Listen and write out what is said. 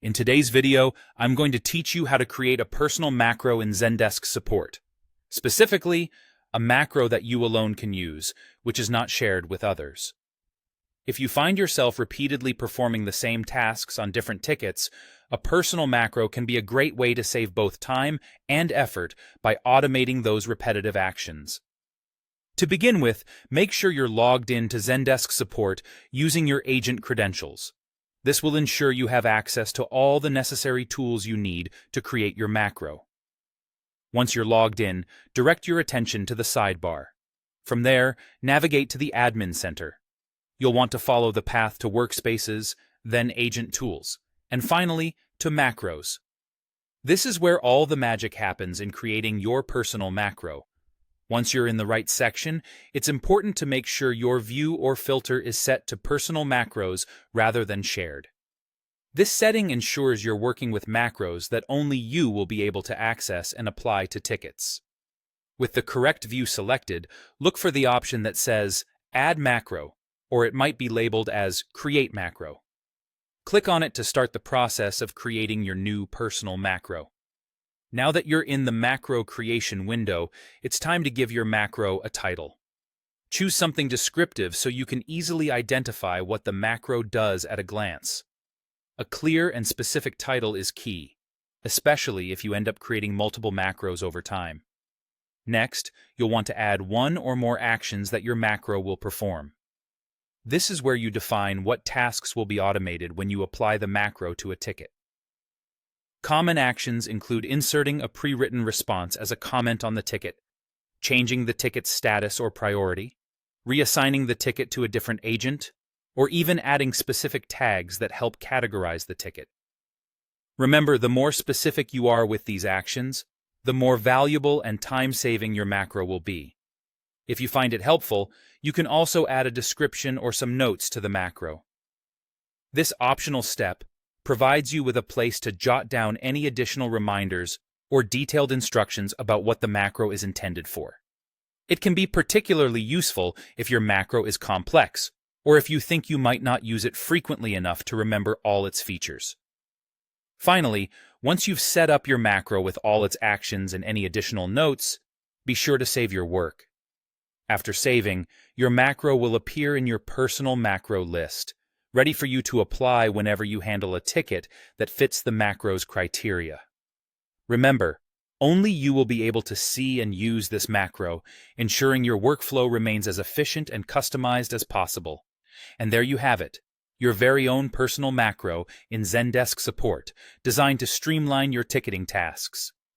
In today's video, I'm going to teach you how to create a personal macro in Zendesk support. Specifically, a macro that you alone can use, which is not shared with others. If you find yourself repeatedly performing the same tasks on different tickets, a personal macro can be a great way to save both time and effort by automating those repetitive actions. To begin with, make sure you're logged in to Zendesk support using your agent credentials. This will ensure you have access to all the necessary tools you need to create your macro. Once you're logged in, direct your attention to the sidebar. From there, navigate to the Admin Center. You'll want to follow the path to Workspaces, then Agent Tools, and finally to Macros. This is where all the magic happens in creating your personal macro. Once you're in the right section, it's important to make sure your view or filter is set to personal macros rather than shared. This setting ensures you're working with macros that only you will be able to access and apply to tickets. With the correct view selected, look for the option that says Add Macro, or it might be labeled as Create Macro. Click on it to start the process of creating your new personal macro. Now that you're in the macro creation window, it's time to give your macro a title. Choose something descriptive so you can easily identify what the macro does at a glance. A clear and specific title is key, especially if you end up creating multiple macros over time. Next, you'll want to add one or more actions that your macro will perform. This is where you define what tasks will be automated when you apply the macro to a ticket. Common actions include inserting a pre-written response as a comment on the ticket, changing the ticket's status or priority, reassigning the ticket to a different agent, or even adding specific tags that help categorize the ticket. Remember, the more specific you are with these actions, the more valuable and time-saving your macro will be. If you find it helpful, you can also add a description or some notes to the macro. This optional step provides you with a place to jot down any additional reminders or detailed instructions about what the macro is intended for. It can be particularly useful if your macro is complex, or if you think you might not use it frequently enough to remember all its features. Finally, once you've set up your macro with all its actions and any additional notes, be sure to save your work. After saving, your macro will appear in your personal macro list, ready for you to apply whenever you handle a ticket that fits the macro's criteria. Remember, only you will be able to see and use this macro, ensuring your workflow remains as efficient and customized as possible. And there you have it, your very own personal macro in Zendesk support, designed to streamline your ticketing tasks.